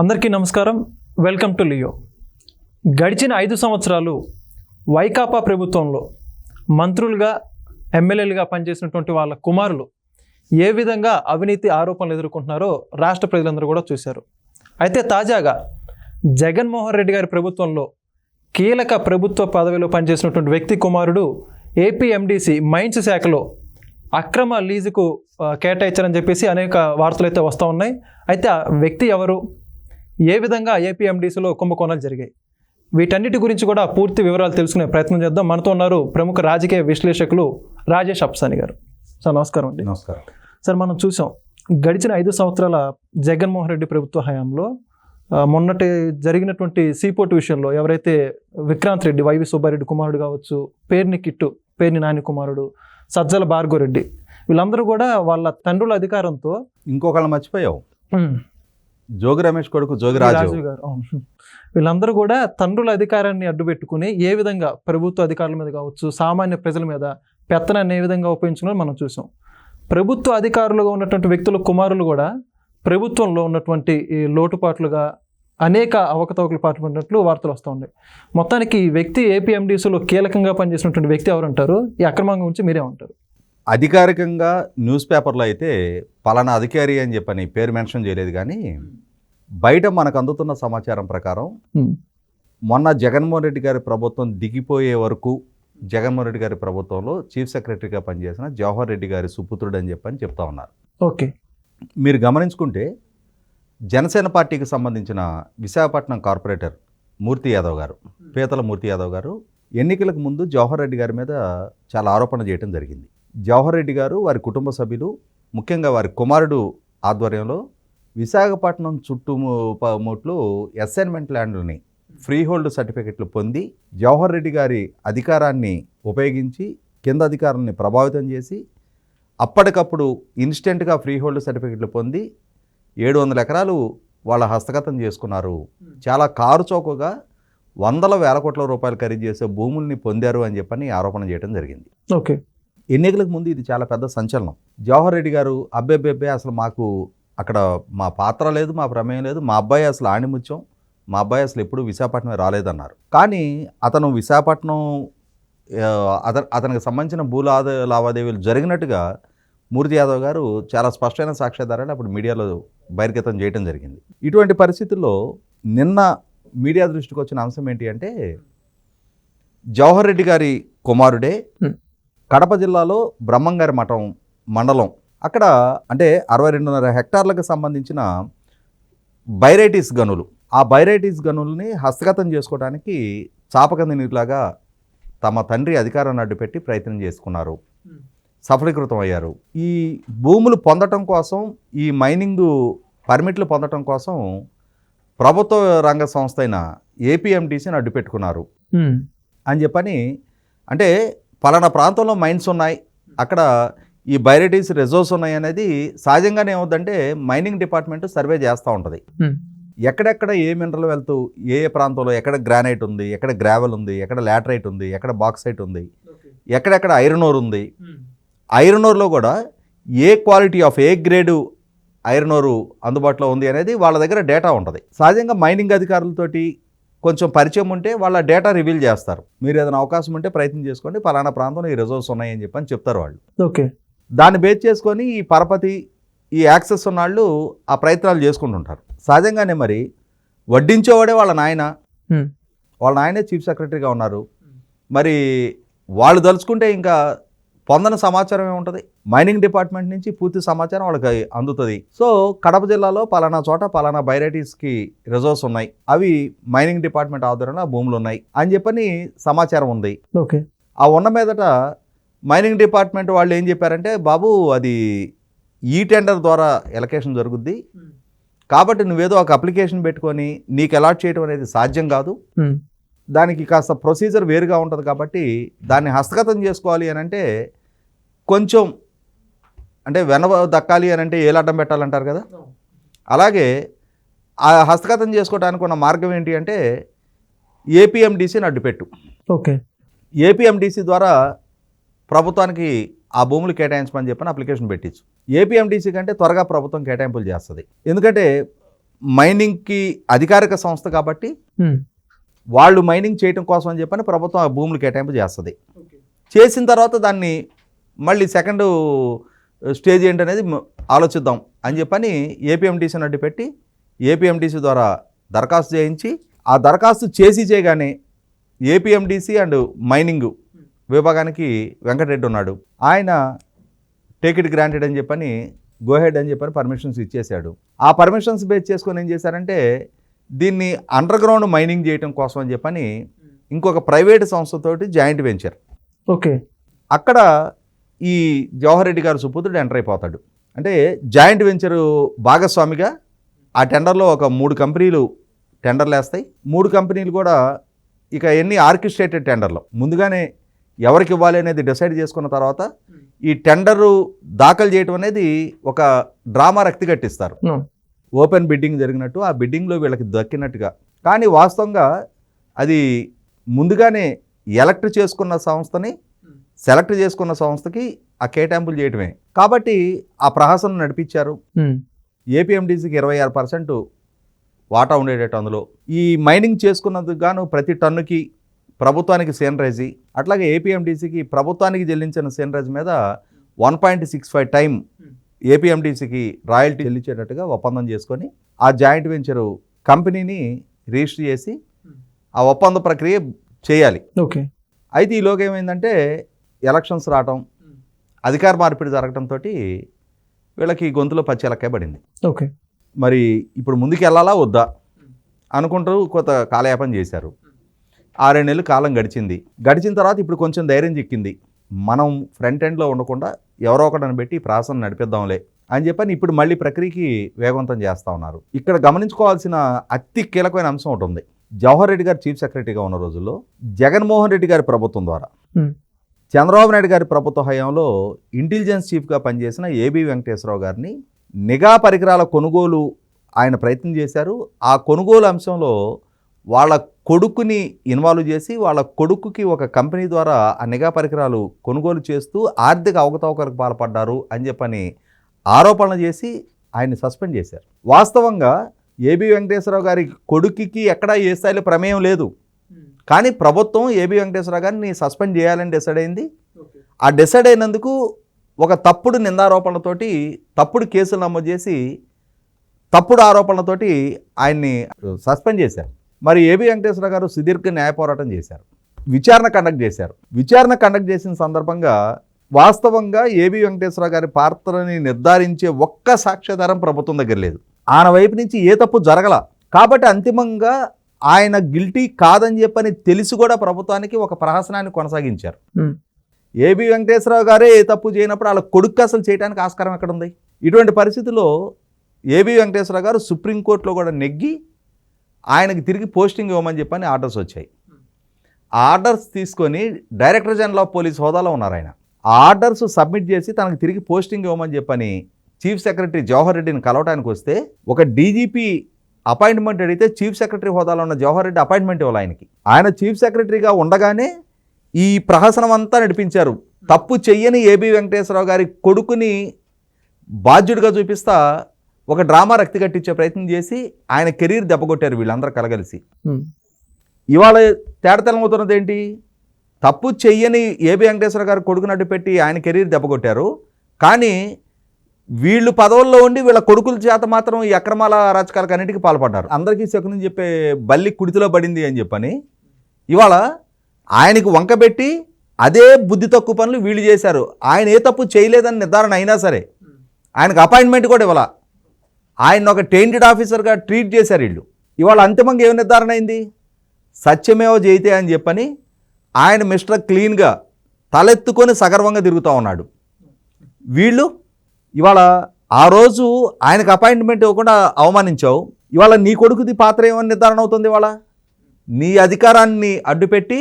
అందరికీ నమస్కారం. Welcome to Leo. గడిచిన 5 సంవత్సరాలు వైకాపా ప్రభుత్వంలో మంత్రులుగా ఎమ్మెల్యేలుగా పనిచేసినటువంటి వాళ్ళ కుమారులు ఏ విధంగా అవినీతి ఆరోపణలు ఎదుర్కొంటున్నారో రాష్ట్ర ప్రజలందరూ కూడా చూశారు. అయితే తాజాగా జగన్మోహన్ రెడ్డి గారి ప్రభుత్వంలో కీలక ప్రభుత్వ పదవిలో పనిచేసినటువంటి వ్యక్తి కుమారుడు ఏపీఎండిసి మైన్స్ శాఖలో అక్రమ లీజుకు కేటాయించారని చెప్పేసి అనేక వార్తలు అయితే వస్తూ ఉన్నాయి. అయితే ఆ వ్యక్తి ఎవరు, ఏ విధంగా ఏపీఎండిసిలో కుంభకోణాలు జరిగాయి, వీటన్నిటి గురించి కూడా పూర్తి వివరాలు తెలుసుకునే ప్రయత్నం చేద్దాం. మనతో ఉన్నారు ప్రముఖ రాజకీయ విశ్లేషకులు రాజేష్ అప్సాని గారు. సార్ నమస్కారం అండి. నమస్కారం సార్, మనం చూసాం గడిచిన 5 సంవత్సరాల జగన్మోహన్ రెడ్డి ప్రభుత్వ హయాంలో మొన్నటి జరిగినటువంటి సీపోర్ట్ విషయంలో ఎవరైతే విక్రాంత్ రెడ్డి, వైవి సుబ్బారెడ్డి కుమారుడు కావచ్చు, పేర్ని నాని కుమారుడు, సజ్జల భార్గవరెడ్డి, వీళ్ళందరూ కూడా వాళ్ళ తండ్రుల అధికారంతో ఇంకొకళ్ళు మర్చిపోయావు, జోగి రమేష్ కొడుకు జోగి రాజు గారు, వీళ్ళందరూ కూడా తండ్రుల అధికారాన్ని అడ్డుపెట్టుకుని ఏ విధంగా ప్రభుత్వ అధికారుల మీద కావచ్చు, సామాన్య ప్రజల మీద పెత్తనాన్ని ఏ విధంగా ఉపయోగించుకుని మనం చూసాం. ప్రభుత్వ అధికారులుగా ఉన్నటువంటి వ్యక్తుల కుమారులు కూడా ప్రభుత్వంలో ఉన్నటువంటి ఈ లోటుపాట్లుగా అనేక అవకతవకలు పాల్పడినట్లు వార్తలు వస్తూ ఉన్నాయి. మొత్తానికి ఈ వ్యక్తి ఏపీఎండిసిలో కీలకంగా పనిచేసినటువంటి వ్యక్తి ఎవరంటారు? ఈ అక్రమం గురించి మీరే ఉంటారు? అధికారికంగా న్యూస్ పేపర్లో అయితే పలానా అధికారి అని చెప్పని పేరు మెన్షన్ చేయలేదు, కానీ బయట మనకు అందుతున్న సమాచారం ప్రకారం మొన్న జగన్మోహన్ రెడ్డి గారి ప్రభుత్వం దిగిపోయే వరకు జగన్మోహన్ రెడ్డి గారి ప్రభుత్వంలో చీఫ్ సెక్రటరీగా పనిచేసిన జవహర్ రెడ్డి గారి సుపుత్రుడు అని చెప్పని చెప్తా ఉన్నారు. ఓకే, మీరు గమనించుకుంటే జనసేన పార్టీకి సంబంధించిన విశాఖపట్నం కార్పొరేటర్ మూర్తి యాదవ్ గారు, పీతల మూర్తి యాదవ్ గారు ఎన్నికలకు ముందు జవహర్ రెడ్డి గారి మీద చాలా ఆరోపణ చేయడం జరిగింది. జవహర్ రెడ్డి గారు, వారి కుటుంబ సభ్యులు, ముఖ్యంగా వారి కుమారుడు ఆధ్వర్యంలో విశాఖపట్నం చుట్టుముట్లు అసైన్మెంట్ ల్యాండ్లని ఫ్రీ హోల్డ్ సర్టిఫికెట్లు పొంది జవహర్ రెడ్డి గారి అధికారాన్ని ఉపయోగించి కింద అధికారాన్ని ప్రభావితం చేసి అప్పటికప్పుడు ఇన్స్టెంట్గా ఫ్రీ హోల్డ్ సర్టిఫికెట్లు పొంది 700 ఎకరాలు వాళ్ళ హస్తగతం చేసుకున్నారు. చాలా కారుచౌకగా వందల వేల కోట్ల రూపాయలు ఖరీదు చేసే భూముల్ని పొందారు అని చెప్పని ఆరోపణ చేయడం జరిగింది. ఓకే, ఎన్నికలకు ముందు ఇది చాలా పెద్ద సంచలనం. జవహర్ రెడ్డి గారు అబ్బే అసలు మాకు అక్కడ మా పాత్ర లేదు, మా ప్రమేయం లేదు, మా అబ్బాయి అసలు ఆణిముత్యం, మా అబ్బాయి అసలు ఎప్పుడు విశాఖపట్నం రాలేదన్నారు. కానీ అతను విశాఖపట్నం అతనికి సంబంధించిన లావాదేవీలు జరిగినట్టుగా మూర్తి యాదవ్ గారు చాలా స్పష్టమైన సాక్ష్యాధారాలు అప్పుడు మీడియాలో బహిర్గతం చేయడం జరిగింది. ఇటువంటి పరిస్థితుల్లో నిన్న మీడియా దృష్టికి వచ్చిన అంశం ఏంటి అంటే, జవహర్ రెడ్డి గారి కుమారుడే కడప జిల్లాలో బ్రహ్మంగారి మఠం మండలం అక్కడ అంటే 62.5 హెక్టార్లకు సంబంధించిన బైరైటీస్ గనులు, ఆ బైరైటీస్ గనుల్ని హస్తగతం చేసుకోవడానికి చాపకంది నీరులాగా తమ తండ్రి అధికారాన్ని అడ్డుపెట్టి ప్రయత్నం చేసుకున్నారు, సఫలీకృతం అయ్యారు. ఈ భూములు పొందటం కోసం, ఈ మైనింగ్ పర్మిట్లు పొందటం కోసం ప్రభుత్వ రంగ సంస్థ అయిన ఏపీఎండిసిని అడ్డుపెట్టుకున్నారు అని చెప్పని, అంటే పలానా ప్రాంతంలో మైన్స్ ఉన్నాయి, అక్కడ ఈ బైరైటీస్ రిజర్వ్స్ ఉన్నాయి అనేది సహజంగానే ఏమవుతుందంటే మైనింగ్ డిపార్ట్మెంట్ సర్వే చేస్తూ ఉంటుంది. ఎక్కడెక్కడ ఏ మినరల్ వెళ్తూ ఏ ప్రాంతంలో ఎక్కడ గ్రానైట్ ఉంది, ఎక్కడ గ్రావెల్ ఉంది, ఎక్కడ లాటరైట్ ఉంది, ఎక్కడ బాక్సైట్ ఉంది, ఎక్కడెక్కడ ఐరన్ ఓర్ ఉంది, ఐరన్ ఓర్లో కూడా ఏ క్వాలిటీ ఆఫ్ ఏ గ్రేడు ఐరన్ ఓరు అందుబాటులో ఉంది అనేది వాళ్ళ దగ్గర డేటా ఉంటుంది. సహజంగా మైనింగ్ అధికారులతోటి కొంచెం పరిచయం ఉంటే వాళ్ళ డేటా రివీల్ చేస్తారు. మీరు ఏదైనా అవకాశం ఉంటే ప్రయత్నం చేసుకోండి, పలానా ప్రాంతంలో ఈ రిజర్వ్స్ ఉన్నాయని చెప్పని చెప్తారు వాళ్ళు. ఓకే, దాన్ని బేస్ చేసుకొని ఈ పరపతి, ఈ యాక్సెస్ ఉన్న వాళ్ళు ఆ ప్రయత్నాలు చేసుకుంటుంటారు. సహజంగానే మరి వడ్డించేవాడే వాళ్ళ నాయనే చీఫ్ సెక్రటరీగా ఉన్నారు. మరి వాళ్ళు తలుచుకుంటే ఇంకా పొందని సమాచారం ఏముంటుంది, మైనింగ్ డిపార్ట్మెంట్ నుంచి పూర్తి సమాచారం వాళ్ళకి అందుతుంది. సో కడప జిల్లాలో పలానా చోట పలానా బైరైటీస్కి రిజర్వ్స్ ఉన్నాయి, అవి మైనింగ్ డిపార్ట్మెంట్ ఆధ్వర్యంలో ఆ భూములు ఉన్నాయి అని చెప్పని సమాచారం ఉంది. ఓకే, ఆ ఉన్న మీదట మైనింగ్ డిపార్ట్మెంట్ వాళ్ళు ఏం చెప్పారంటే, బాబు అది ఈ టెండర్ ద్వారా ఎలకేషన్ జరుగుద్ది, కాబట్టి నువ్వేదో ఒక అప్లికేషన్ పెట్టుకొని నీకు అలాట్ చేయడం అనేది సాధ్యం కాదు, దానికి కాస్త ప్రొసీజర్ వేరుగా ఉంటుంది, కాబట్టి దాన్ని హస్తగతం చేసుకోవాలి అని అంటే కొంచెం అంటే దక్కాలి అని అంటే ఏలాటం పెట్టాలంటారు కదా, అలాగే ఆ హస్తగతం చేసుకోవడానికి ఉన్న మార్గం ఏంటి అంటే ఏపీఎండిసిని అడ్డుపెట్టు. ఓకే, ఏపీఎండిసి ద్వారా ప్రభుత్వానికి ఆ భూములు కేటాయించమని చెప్పని అప్లికేషన్ పెట్టించు. ఏపీఎండిసి కంటే త్వరగా ప్రభుత్వం కేటాయింపులు చేస్తుంది. ఎందుకంటే మైనింగ్కి అధికారిక సంస్థ కాబట్టి వాళ్ళు మైనింగ్ చేయడం కోసం అని చెప్పని ప్రభుత్వం ఆ భూములు కేటాయింపు చేస్తుంది. చేసిన తర్వాత దాన్ని మళ్ళీ సెకండ్ స్టేజ్ ఏంటనేది ఆలోచిద్దాం అని చెప్పని ఏపీఎండిసిని అడ్డు పెట్టి ఏపీఎండిసి ద్వారా దరఖాస్తు చేయించి ఆ దరఖాస్తు చేయగానే ఏపీఎండిసి అండ్ మైనింగ్ విభాగానికి వెంకటరెడ్డి ఉన్నాడు. ఆయన టేక్ ఇట్ గ్రాంటెడ్ అని చెప్పని గోహెడ్ అని చెప్పని పర్మిషన్స్ ఇచ్చేశాడు. ఆ పర్మిషన్స్ బేస్ చేసుకొని ఏం చేశారంటే దీన్ని అండర్ గ్రౌండ్ మైనింగ్ చేయడం కోసం అని చెప్పని ఇంకొక ప్రైవేట్ సంస్థతోటి జాయింట్ వెంచర్. ఓకే. అక్కడ ఈ జవహర్ రెడ్డి గారు సుపుత్రుడు ఎంటర్ అయిపోతాడు. అంటే జాయింట్ వెంచరు భాగస్వామిగా ఆ టెండర్లో ఒక 3 కంపెనీలు టెండర్లు వేస్తాయి. 3 కంపెనీలు కూడా ఇక ఎన్ని ఆర్కెస్ట్రేటెడ్ టెండర్లు ముందుగానే ఎవరికి ఇవ్వాలి అనేది డిసైడ్ చేసుకున్న తర్వాత ఈ టెండరు దాఖలు చేయడం అనేది ఒక డ్రామా రక్తి కట్టిస్తారు. ఓపెన్ బిడ్డింగ్ జరిగినట్టు ఆ బిడ్డింగ్లో వీళ్ళకి దక్కినట్టుగా. కానీ వాస్తవంగా అది ముందుగానే ఎలక్ట్ చేసుకున్న సంస్థని సెలెక్ట్ చేసుకున్న సంస్థకి ఆ కేటాయింపులు చేయటమే. కాబట్టి ఆ ప్రహసనం నడిపించారు. ఏపీఎండిసికి 26% వాటా ఉండేటట్టు అందులో. ఈ మైనింగ్ చేసుకున్నందుకు గాను ప్రతి టన్నుకి ప్రభుత్వానికి సేనరైజీ, అట్లాగే ఏపీఎండిసికి ప్రభుత్వానికి చెల్లించిన సేనరైజ్ మీద 1.65 టైం ఏపీఎండిసికి రాయల్టీ చెల్లించేటట్టుగా ఒప్పందం చేసుకొని ఆ జాయింట్ వెంచరు కంపెనీని రిజిస్టర్ చేసి ఆ ఒప్పంద ప్రక్రియ చేయాలి. ఓకే. అయితే ఈలోగా ఏమైందంటే ఎలక్షన్స్ రావటం, అధికార మార్పిడి జరగడంతో వీళ్ళకి గొంతులో పచ్చెలక్కాయ పడింది. ఓకే. మరి ఇప్పుడు ముందుకు వెళ్ళాలా వద్దా అనుకుంటూ కొంత కాలయాపన చేశారు. 6 నెలలు కాలం గడిచిన తర్వాత ఇప్పుడు కొంచెం ధైర్యం చిక్కింది. మనం ఫ్రంట్ ఎండ్లో ఉండకుండా ఎవరో ఒకటిని పెట్టి ప్రాసన నడిపిద్దాంలే అని చెప్పని ఇప్పుడు మళ్ళీ ప్రక్రియకి వేగవంతం చేస్తూ ఉన్నారు. ఇక్కడ గమనించుకోవాల్సిన అతి కీలకమైన అంశం ఒకటి ఉంది. జవహర్ రెడ్డి గారు చీఫ్ సెక్రటరీగా ఉన్న రోజుల్లో జగన్మోహన్ రెడ్డి గారి ప్రభుత్వం ద్వారా చంద్రబాబు నాయుడు గారి ప్రభుత్వ హయాంలో ఇంటెలిజెన్స్ చీఫ్గా పనిచేసిన ఏబి వెంకటేశ్వరరావు గారిని నిఘా పరికరాల కొనుగోలు ఆయన ప్రయత్నం చేశారు. ఆ కొనుగోలు అంశంలో వాళ్ళ కొడుకుని ఇన్వాల్వ్ చేసి వాళ్ళ కొడుకుకి ఒక కంపెనీ ద్వారా ఆ నిఘా పరికరాలు కొనుగోలు చేస్తూ ఆర్థిక అవకతవకలకు పాల్పడ్డారు అని చెప్పని ఆరోపణలు చేసి ఆయన్ని సస్పెండ్ చేశారు. వాస్తవంగా ఏబి వెంకటేశ్వరరావు గారి కొడుకుకి ఎక్కడా ఏ స్థాయిలో ప్రమేయం లేదు. కానీ ప్రభుత్వం ఏబి వెంకటేశ్వరరావు గారిని సస్పెండ్ చేయాలని డిసైడ్ అయింది. ఆ డిసైడ్ అయినందుకు ఒక తప్పుడు నిందారోపణలతోటి తప్పుడు కేసులు నమోదు చేసి తప్పుడు ఆరోపణలతోటి ఆయన్ని సస్పెండ్ చేశారు. మరి ఏబి వెంకటేశ్వరరావు గారు సుదీర్ఘ న్యాయ పోరాటం చేశారు. విచారణ కండక్ట్ చేసిన సందర్భంగా వాస్తవంగా ఏబి వెంకటేశ్వరరావు గారి పాత్రని నిర్ధారించే ఒక్క సాక్ష్యాధారం ప్రభుత్వం దగ్గర లేదు. ఆయన వైపు నుంచి ఏ తప్పు జరగల. కాబట్టి అంతిమంగా ఆయన గిల్టీ కాదని చెప్పని తెలిసి కూడా ప్రభుత్వానికి ఒక ప్రహసనాన్ని కొనసాగించారు. ఏబి వెంకటేశ్వరరావు గారే ఏ తప్పు చేయనప్పుడు వాళ్ళ కొడుకు అసలు చేయడానికి ఆస్కారం ఎక్కడ ఉంది? ఇటువంటి పరిస్థితుల్లో ఏబి వెంకటేశ్వరరావు గారు సుప్రీంకోర్టులో కూడా నెగ్గి ఆయనకి తిరిగి పోస్టింగ్ ఇవ్వమని చెప్పని ఆర్డర్స్ వచ్చాయి. ఆ ఆర్డర్స్ తీసుకొని డైరెక్టర్ జనరల్ ఆఫ్ పోలీస్ హోదాలో ఉన్నారు ఆయన. ఆ ఆర్డర్స్ సబ్మిట్ చేసి తనకు తిరిగి పోస్టింగ్ ఇవ్వమని చెప్పని చీఫ్ సెక్రటరీ జవహర్ రెడ్డిని కలవడానికి వస్తే ఒక డీజీపీ అపాయింట్మెంట్ అడిగితే చీఫ్ సెక్రటరీ హోదాలో ఉన్న జవహర్ రెడ్డి అపాయింట్మెంట్ ఇవ్వాలి ఆయనకి. ఆయన చీఫ్ సెక్రటరీగా ఉండగానే ఈ ప్రహసనం అంతా నడిపించారు. తప్పు చెయ్యని ఏబి వెంకటేశ్వరరావు గారి కొడుకుని బాధ్యుడిగా చూపిస్తా ఒక డ్రామా రక్తి కట్టించే ప్రయత్నం చేసి ఆయన కెరీర్ దెబ్బకొట్టారు వీళ్ళందరూ కలగలిసి. ఇవాళ తేడతెల్లమవుతున్నది ఏంటి? తప్పు చెయ్యని ఏబి వెంకటేశ్వర గారు కొడుకుని అడ్డు పెట్టి ఆయన కెరీర్ దెబ్బకొట్టారు. కానీ వీళ్ళు పదవుల్లో ఉండి వీళ్ళ కొడుకుల చేత మాత్రం ఈ అక్రమాల అరాచకాలకు అన్నిటికీ పాల్పడ్డారు. అందరికీ శకునం చెప్పే బల్లి కుడితిలో పడింది అని చెప్పని ఇవాళ ఆయనకు వంకబెట్టి అదే బుద్ధి తక్కువ పనులు వీళ్ళు చేశారు. ఆయన ఏ తప్పు చేయలేదని నిర్ధారణ అయినా సరే ఆయనకు అపాయింట్మెంట్ కూడా ఇవ్వాల. ఆయన ఒక టెయింటెడ్ ఆఫీసర్గా ట్రీట్ చేశారు వీళ్ళు. ఇవాళ అంతిమంగా ఏం నిర్ధారణ అయింది? సత్యమేవ జయితే అని చెప్పని ఆయన మిస్టర్ క్లీన్గా తలెత్తుకొని సగర్వంగా తిరుగుతూ ఉన్నాడు. వీళ్ళు ఇవాళ ఆ రోజు ఆయనకు అపాయింట్మెంట్ ఇవ్వకుండా అవమానించావు. ఇవాళ నీ కొడుకుది పాత్ర ఏమని నిర్ధారణ అవుతుంది? ఇవాళ నీ అధికారాన్ని అడ్డుపెట్టి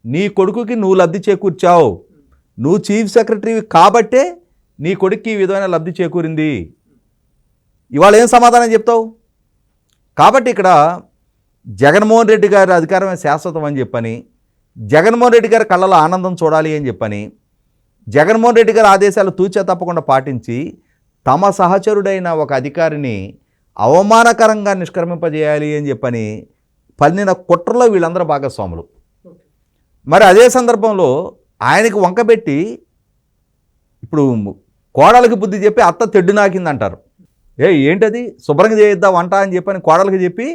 నీ కొడుకుకి నువ్వు లబ్ధి చేకూర్చావు. నువ్వు చీఫ్ సెక్రటరీ కాబట్టే నీ కొడుక్కి ఈ విధమైన లబ్ధి చేకూరింది. ఇవాళ ఏం సమాధానం చెప్తావు? కాబట్టి ఇక్కడ జగన్మోహన్ రెడ్డి గారి అధికారమే శాశ్వతం అని చెప్పని, జగన్మోహన్ రెడ్డి గారి కళ్ళలో ఆనందం చూడాలి అని చెప్పని, జగన్మోహన్ రెడ్డి గారి ఆదేశాలు తూచా తప్పకుండా పాటించి తమ సహచరుడైన ఒక అధికారిని అవమానకరంగా నిష్క్రమింపజేయాలి అని చెప్పని పన్నిన కుట్రలో వీళ్ళందరూ భాగస్వాములు. మరి అదే సందర్భంలో ఆయనకి వంకబెట్టి ఇప్పుడు కోడలికి బుద్ధి చెప్పి అత్త తెడ్డు నాకిందంటారు. ఏంటది, శుభ్రంగా చేయొద్దా వంట అని చెప్పని కోడలికి చెప్పి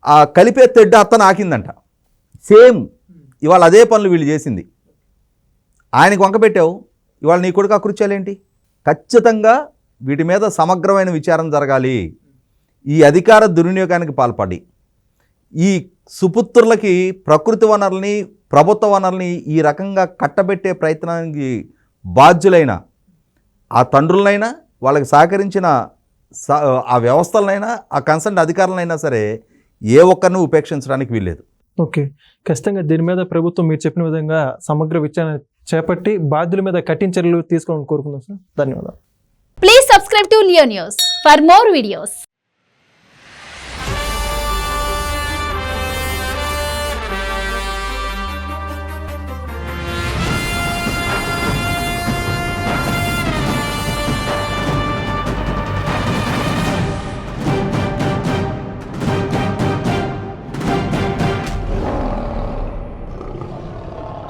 ఆ కలిపే తెడ్డు అత్త నాకిందంట. సేమ్ ఇవాళ అదే పనులు వీళ్ళు చేసింది. ఆయనకి వంకబెట్టావు, ఇవాళ నీ కొడుకు అకృత్యాలేంటి? ఖచ్చితంగా వీటి మీద సమగ్రమైన విచారణ జరగాలి. ఈ అధికార దుర్వినియోగానికి పాల్పడి ఈ సుపుత్రులకి ప్రకృతి వనరుల్ని, ప్రభుత్వ వనరుల్ని ఈ రకంగా కట్టబెట్టే ప్రయత్నానికి బాధ్యులైన ఆ తండ్రులనైనా, వాళ్ళకి సహకరించిన ఆ వ్యవస్థలనైనా, ఆ కన్సర్న్ అధికారులనైనా సరే ఏ ఒక్కరిని ఉపేక్షించడానికి వీల్లేదు. ఓకే, ఖచ్చితంగా దీని మీద ప్రభుత్వం మీరు చెప్పిన విధంగా సమగ్ర విచారణ చేపట్టి బాధ్యుల మీద కఠిన చర్యలు తీసుకోవాలని కోరుకుందాం సార్. ధన్యవాదాలు. Please subscribe to Leo News for more videos.